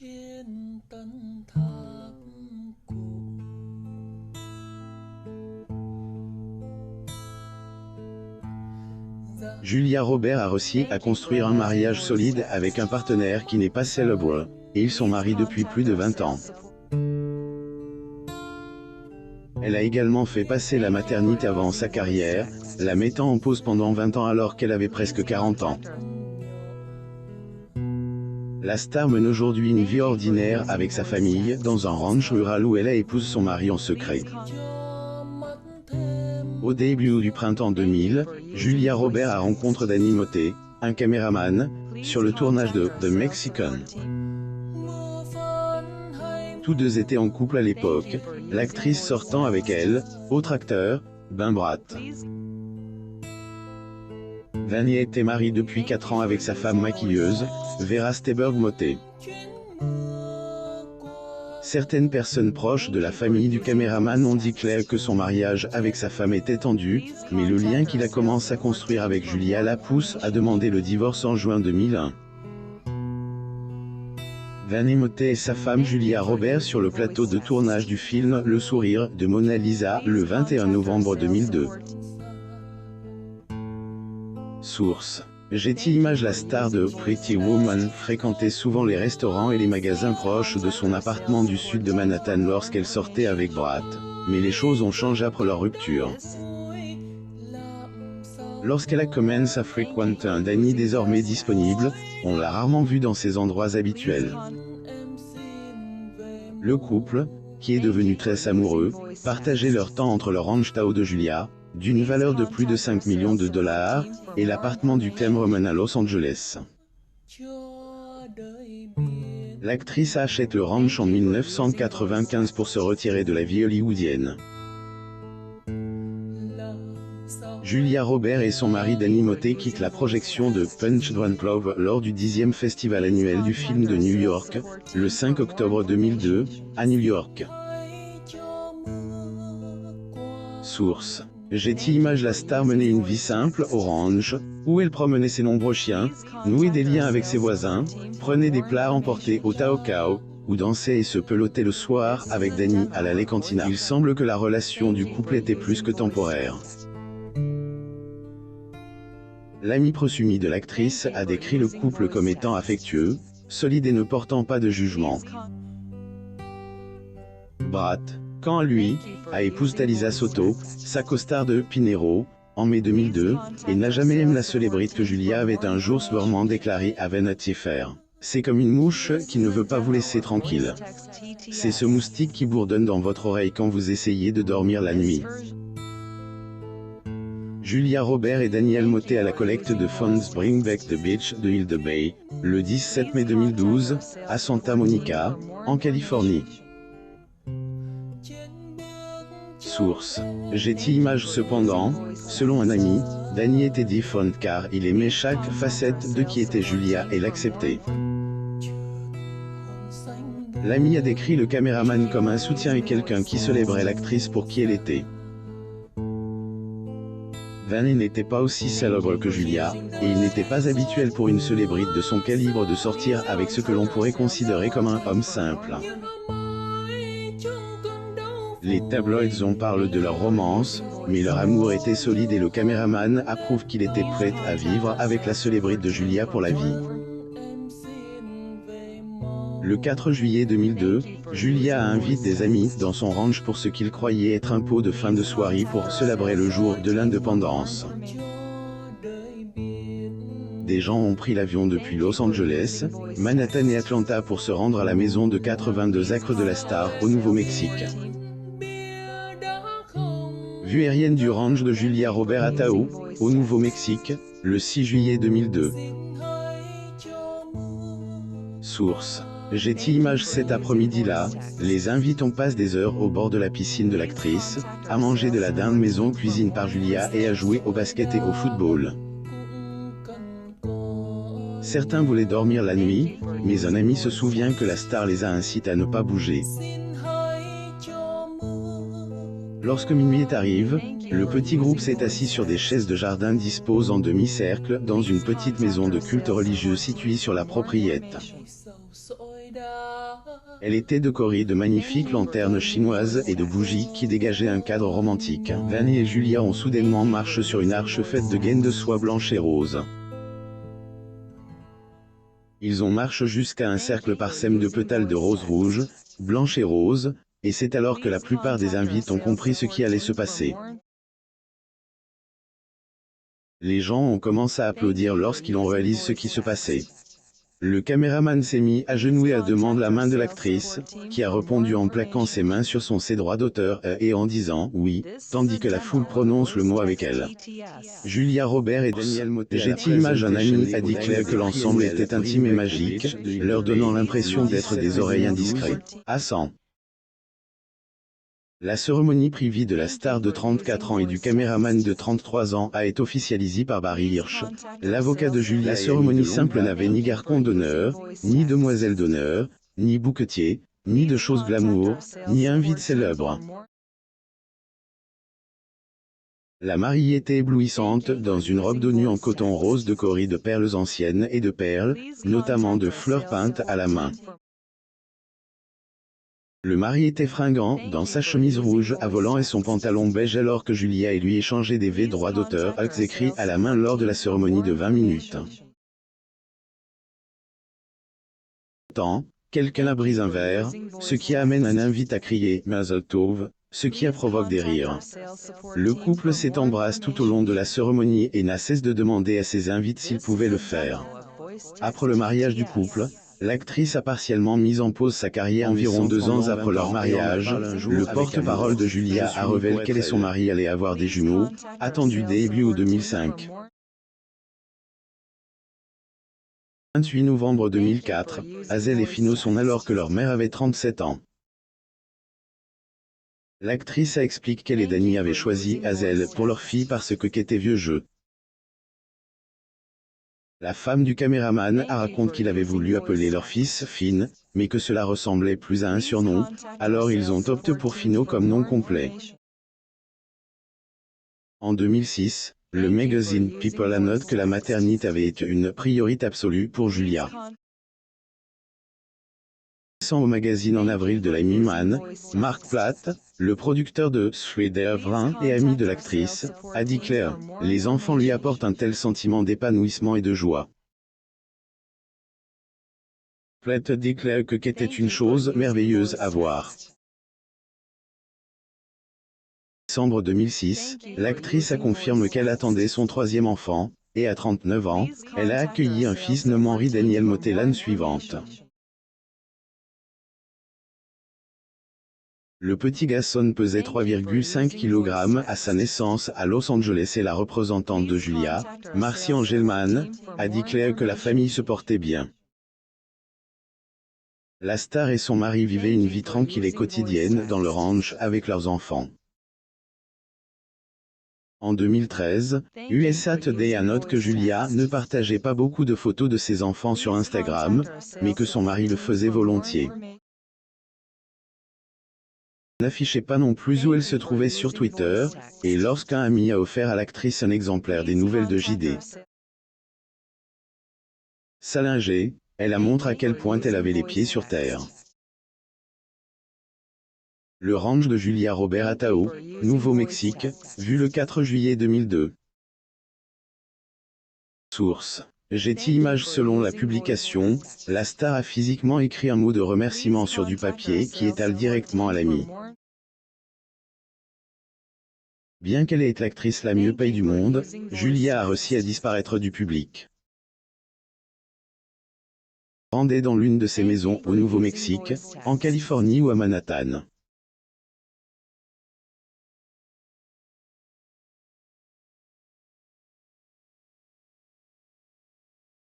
trên tân tháp cổ. Julia Roberts a réussi à construire un mariage solide avec un partenaire qui n'est pas célèbre, et ils sont mariés depuis plus de 20 ans. Elle a également fait passer la maternité avant sa carrière, la mettant en pause pendant 20 ans alors qu'elle avait presque 40 ans. La star mène aujourd'hui une vie ordinaire avec sa famille dans un ranch rural où elle épouse son mari en secret. Au début du printemps 2000, Julia Roberts a rencontré Danny Motte, un caméraman, sur le tournage de The Mexican. Tous deux étaient en couple à l'époque, l'actrice sortant avec elle, autre acteur, Ben Bratt. Danny était marié depuis 4 ans avec sa femme maquilleuse, Vera Steberg Motte. Certaines personnes proches de la famille du caméraman ont dit clair que son mariage avec sa femme était tendu, mais le lien qu'il a commencé à construire avec Julia la pousse à demander le divorce en juin 2001. Danny Motte et sa femme Julia Roberts sur le plateau de tournage du film Le Sourire de Mona Lisa le 21 novembre 2002. Source. Getty Images. La star de Pretty Woman fréquentait souvent les restaurants et les magasins proches de son appartement du sud de Manhattan lorsqu'elle sortait avec Bratt, mais les choses ont changé après leur rupture. Lorsqu'elle a commencé à fréquenter un Danny désormais disponible, on l'a rarement vu dans ses endroits habituels. Le couple, qui est devenu très amoureux, partageait leur temps entre le ranch Tahoe de Julia, d'une valeur de plus de 5 millions de dollars, et l'appartement du Cameron à Los Angeles. L'actrice achète le ranch en 1995 pour se retirer de la vie hollywoodienne. Julia Roberts et son mari Danny Motte quittent la projection de Punch Drunk Love lors du 10e festival annuel du film de New York, le 5 octobre 2002, à New York. Source. Getty Images. La star menait une vie simple au ranch, où elle promenait ses nombreux chiens, nouait des liens avec ses voisins, prenait des plats emportés au Tahoe, ou dansait et se pelotait le soir avec Danny à la Cantina. Il semble que la relation du couple était plus que temporaire. L'ami prosumi de l'actrice a décrit le couple comme étant affectueux, solide et ne portant pas de jugement. Bratt, quant à lui, a épousé Talisa Soto, sa co-star de Pinero, en mai 2002, et n'a jamais aimé la célébrité que Julia avait un jour sourement déclaré à Vanity Fair. C'est comme une mouche qui ne veut pas vous laisser tranquille. C'est ce moustique qui bourdonne dans votre oreille quand vous essayez de dormir la nuit. Julia Roberts et Daniel Motte à la collecte de fonds Bring Back the Beach de Hilda Bay, le 17 mai 2012, à Santa Monica, en Californie. Source. Getty Images. Cependant, selon un ami, Danny était différent car il aimait chaque facette de qui était Julia et l'acceptait. L'ami a décrit le caméraman comme un soutien et quelqu'un qui célébrait l'actrice pour qui elle était. Danny n'était pas aussi célèbre que Julia, et il n'était pas habituel pour une célébrité de son calibre de sortir avec ce que l'on pourrait considérer comme un homme simple. Les tabloïds en parlent de leur romance, mais leur amour était solide et le caméraman approuve qu'il était prêt à vivre avec la célébrité de Julia pour la vie. Le 4 juillet 2002, Julia a invité des amis dans son ranch pour ce qu'il croyait être un pot de fin de soirée pour célébrer le jour de l'indépendance. Des gens ont pris l'avion depuis Los Angeles, Manhattan et Atlanta pour se rendre à la maison de 82 acres de la star au Nouveau-Mexique. Vue aérienne du ranch de Julia Roberts à Tahoe, au Nouveau-Mexique, le 6 juillet 2002. Source. Getty Images. Cet après-midi-là, les invités passent des heures au bord de la piscine de l'actrice, à manger de la dinde maison cuisine par Julia et à jouer au basket et au football. Certains voulaient dormir la nuit, mais un ami se souvient que la star les a incités à ne pas bouger. Lorsque minuit arrive, le petit groupe s'est assis sur des chaises de jardin disposées en demi-cercle dans une petite maison de culte religieux située sur la propriété. Elle était décorée de magnifiques lanternes chinoises et de bougies qui dégageaient un cadre romantique. Danny et Julia ont soudainement marché sur une arche faite de gaines de soie blanche et rose. Ils ont marché jusqu'à un cercle parsème de pétales de rose rouge, blanche et rose, et c'est alors que la plupart des invités ont compris ce qui allait se passer. Les gens ont commencé à applaudir lorsqu'ils ont réalisé ce qui se passait. Le caméraman s'est mis à genoux et a demandé la main de l'actrice, qui a répondu en plaquant ses mains sur ses droits d'auteur et en disant « oui », tandis que la foule prononce le mot avec elle. Julia Roberts et Daniel Motet Image un ami a déclaré que l'ensemble était intime et magique, leur donnant l'impression d'être des oreilles indiscrètes. À 100. La cérémonie privée de la star de 34 ans et du caméraman de 33 ans a été officialisée par Barry Hirsch, l'avocat de Julia. La cérémonie simple n'avait ni garçon d'honneur, ni demoiselle d'honneur, ni bouquetier, ni de choses glamour, ni invite célèbre. La mariée était éblouissante dans une robe de nuit en coton rose décorée de perles anciennes et de perles, notamment de fleurs peintes à la main. Le mari était fringant, dans sa chemise rouge à volant et son pantalon beige alors que Julia et lui échangeaient des droits d'auteur écrits à la main lors de la cérémonie de 20 minutes. Quelqu'un a brisé un verre, ce qui amène un invité à crier « Mazel Tov », ce qui provoque des rires. Le couple s'est embrassé tout au long de la cérémonie et n'a cessé de demander à ses invités s'ils pouvaient le faire. Après le mariage du couple, l'actrice a partiellement mis en pause sa carrière environ 2 ans après leur mariage. Le porte-parole de Julia a révélé qu'elle et son mari allaient avoir des jumeaux, attendus début 2005. 28 novembre 2004, Hazel et Fino sont alors que leur mère avait 37 ans. L'actrice a expliqué qu'elle et Danny avaient choisi Hazel pour leur fille parce que qu'était vieux jeu. La femme du caméraman a raconté qu'il avait voulu appeler leur fils Finn, mais que cela ressemblait plus à un surnom, alors ils ont opté pour Fino comme nom complet. En 2006, le magazine People a noté que la maternité avait été une priorité absolue pour Julia. Au magazine en avril de la Miman, Mark Platt, le producteur de Three Day of Rain et ami de l'actrice, a déclaré « Les enfants lui apportent un tel sentiment d'épanouissement et de joie ». Platt déclare que qu'était une chose merveilleuse à voir. En décembre 2006, l'actrice a confirmé qu'elle attendait son 3e enfant, et à 39 ans, elle a accueilli un fils nommé Henry Daniel Motet l'année suivante. Le petit garçon pesait 3,5 kg à sa naissance à Los Angeles et la représentante de Julia, Marcy Engelman, a déclaré que la famille se portait bien. La star et son mari vivaient une vie tranquille et quotidienne dans le ranch avec leurs enfants. En 2013, USA Today a noté que Julia ne partageait pas beaucoup de photos de ses enfants sur Instagram, mais que son mari le faisait volontiers. N'affichait pas non plus où elle se trouvait sur Twitter, et lorsqu'un ami a offert à l'actrice un exemplaire des nouvelles de JD. Salingée, elle a montré à quel point elle avait les pieds sur terre. Le ranch de Julia Roberts à Taos, Nouveau-Mexique, vu le 4 juillet 2002. Source. Getty Images. Selon la publication, la star a physiquement écrit un mot de remerciement sur du papier qui étale directement à l'ami. Bien qu'elle ait l'actrice la mieux payée du monde, Julia a réussi à disparaître du public. Rendez dans l'une de ses maisons au Nouveau-Mexique, en Californie ou à Manhattan.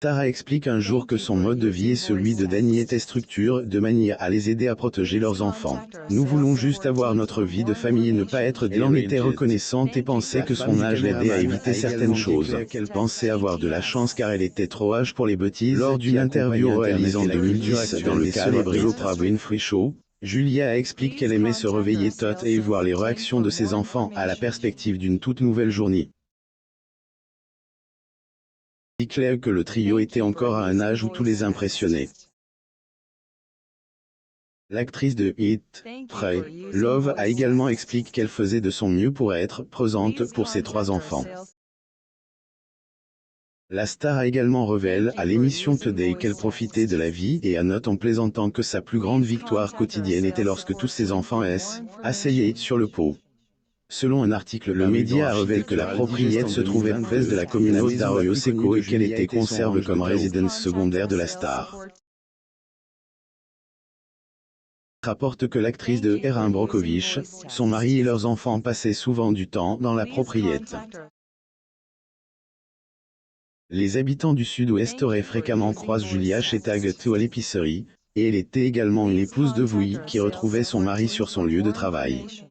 Tara explique un jour que son mode de vie et celui de Danny était structure de manière à les aider à protéger leurs enfants. Nous voulons juste avoir notre vie de famille et ne pas être Elle en était reconnaissante et pensait que son âge l'aidait à éviter certaines choses. Elle pensait avoir de la chance car elle était trop âgée pour les bêtises. Lors d'une interview réalisée en 2010 dans le cadre de l'Oprah Winfrey Show, Julia explique qu'elle aimait se réveiller tôt et voir les réactions de ses enfants à la perspective d'une toute nouvelle journée. Déclare que le trio était encore à un âge où tout les impressionnait. L'actrice de Hit, Frey, Love a également expliqué qu'elle faisait de son mieux pour être présente pour ses 3 enfants. La star a également révélé à l'émission Today qu'elle profitait de la vie et note en plaisantant que sa plus grande victoire quotidienne était lorsque tous ses enfants s'asseyaient sur le pot. Selon un article, le média a révélé que la propriété se trouvait près de la communauté d'Arroyo Seco et qu'elle était conservée comme résidence secondaire de la star. Rapporte que l'actrice de Erin Brockovich, son mari et leurs enfants passaient souvent du temps dans la propriété. Les habitants du sud-ouest auraient fréquemment croisé Julia chez Tag2 à l'épicerie, et elle était également une épouse de Vui qui retrouvait son mari sur son lieu de travail.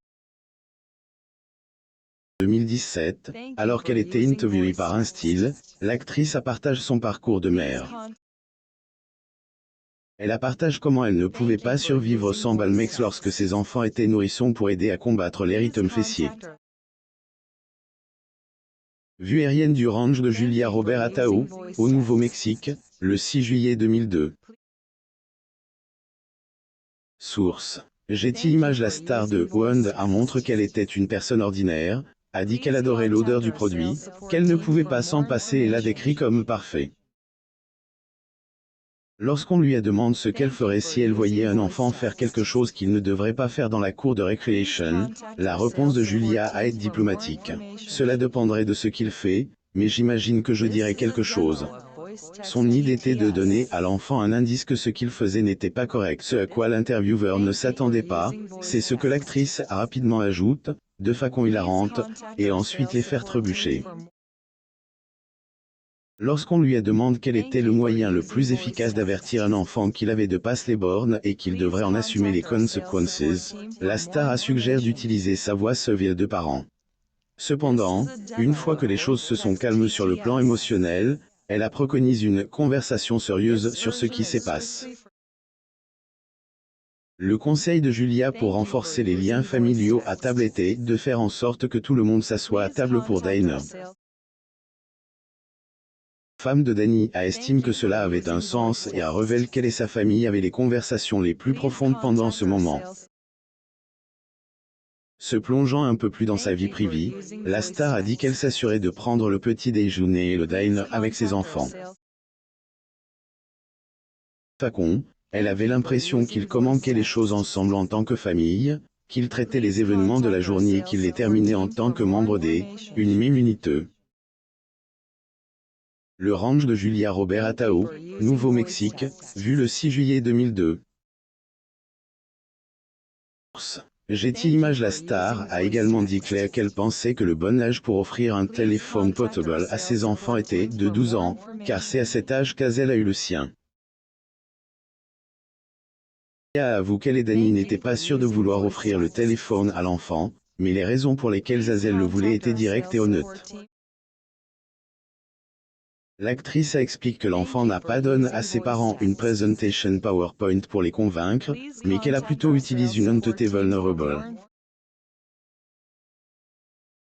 2017, alors qu'elle était interviewée par Un Style, l'actrice a partagé son parcours de mère. Elle a partagé comment elle ne pouvait pas survivre sans Balmex lorsque ses enfants étaient nourrissons pour aider à combattre les rythmes fessiers. Vue aérienne du ranch de Julia Robert Atao, au Nouveau-Mexique, le 6 juillet 2002. Source. Getty Images. La star de Wand a montré qu'elle était une personne ordinaire, a dit qu'elle adorait l'odeur du produit, qu'elle ne pouvait pas s'en passer et l'a décrit comme parfait. Lorsqu'on lui a demandé ce qu'elle ferait si elle voyait un enfant faire quelque chose qu'il ne devrait pas faire dans la cour de récréation, la réponse de Julia a été diplomatique. Cela dépendrait de ce qu'il fait, mais j'imagine que je dirais quelque chose. Son idée était de donner à l'enfant un indice que ce qu'il faisait n'était pas correct. Ce à quoi l'intervieweur ne s'attendait pas, c'est ce que l'actrice a rapidement ajoute, de façon hilarante, et ensuite les faire trébucher. Lorsqu'on lui a demandé quel était le moyen le plus efficace d'avertir un enfant qu'il avait dépassé les bornes et qu'il devrait en assumer les conséquences, la star a suggéré d'utiliser sa voix suave de parent. Cependant, une fois que les choses se sont calmées sur le plan émotionnel, elle a préconisé une conversation sérieuse sur ce qui se passe. Le conseil de Julia pour renforcer les liens familiaux à table était de faire en sorte que tout le monde s'assoie à table pour dîner. Femme de Danny estime que cela avait un sens et a révélé qu'elle et sa famille avaient les conversations les plus profondes pendant ce moment. Se plongeant un peu plus dans sa vie privée, la star a dit qu'elle s'assurait de prendre le petit déjeuner et le dîner avec ses enfants. Facon, elle avait l'impression qu'ils commentaient les choses ensemble en tant que famille, qu'ils traitaient les événements de la journée et qu'ils les terminaient en tant que membres une même unité. Le ranch de Julia Robert Atao, Nouveau-Mexique, vu le 6 juillet 2002. Getty Images. La star a également déclaré qu'elle pensait que le bon âge pour offrir un téléphone portable à ses enfants était de 12 ans, car c'est à cet âge qu'Azel a eu le sien. Elle avoue qu'elle et Danny n'étaient pas sûrs de vouloir offrir le téléphone à l'enfant, mais les raisons pour lesquelles Azel le voulait étaient directes et honnêtes. L'actrice a expliqué que l'enfant n'a pas donné à ses parents une presentation PowerPoint pour les convaincre, mais qu'elle a plutôt utilisé une entité vulnerable.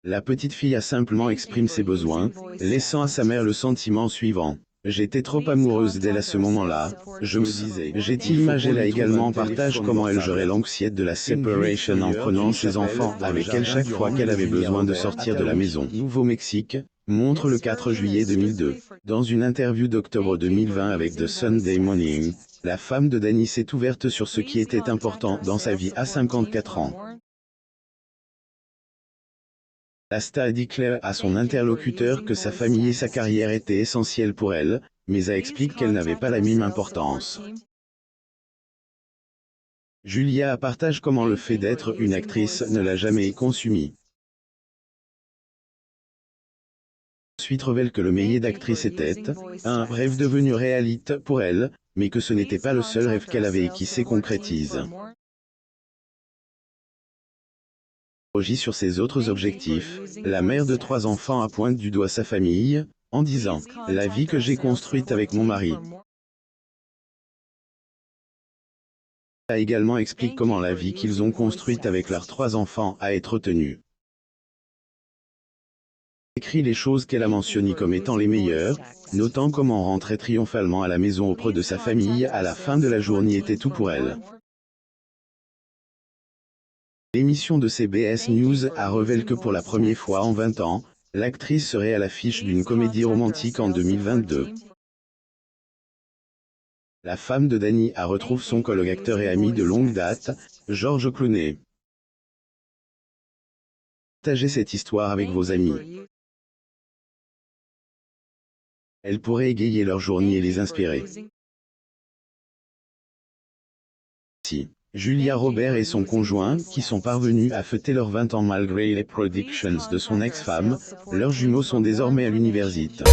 La petite fille a simplement exprimé ses besoins, laissant à sa mère le sentiment suivant. J'étais trop amoureuse d'elle à ce moment-là, je me disais. Getty Images. Elle a également partagé comment elle gérait l'anxiété de la séparation en prenant ses enfants avec elle chaque fois qu'elle avait besoin de sortir de la maison. Nouveau-Mexique, montre le 4 juillet 2002. Dans une interview d'octobre 2020 avec The Sunday Morning, la femme de Danny s'est ouverte sur ce qui était important dans sa vie à 54 ans. La star a déclaré à son interlocuteur que sa famille et sa carrière étaient essentielles pour elle, mais a expliqué qu'elle n'avait pas la même importance. Julia a partagé comment le fait d'être une actrice ne l'a jamais consumé. Ensuite révèle que le métier d'actrice était un rêve devenu réalité pour elle, mais que ce n'était pas le seul rêve qu'elle avait et qui s'est concrétisé. Sur ses autres objectifs, la mère de 3 enfants a pointé du doigt sa famille, en disant « La vie que j'ai construite avec mon mari ». Elle a également expliqué comment la vie qu'ils ont construite avec leurs 3 enfants a été tenue. Écrit les choses qu'elle a mentionnées comme étant les meilleures, notant comment rentrer triomphalement à la maison auprès de sa famille à la fin de la journée était tout pour elle. L'émission de CBS News a révélé que pour la première fois en 20 ans, l'actrice serait à l'affiche d'une comédie romantique en 2022. La femme de Danny a retrouvé son collègue acteur et ami de longue date, George Clooney. Partagez cette histoire avec vos amis. Elle pourrait égayer leur journée et les inspirer. Si Julia Roberts et son conjoint, qui sont parvenus à fêter leurs 20 ans malgré les predictions de son ex-femme, leurs jumeaux sont désormais à l'université.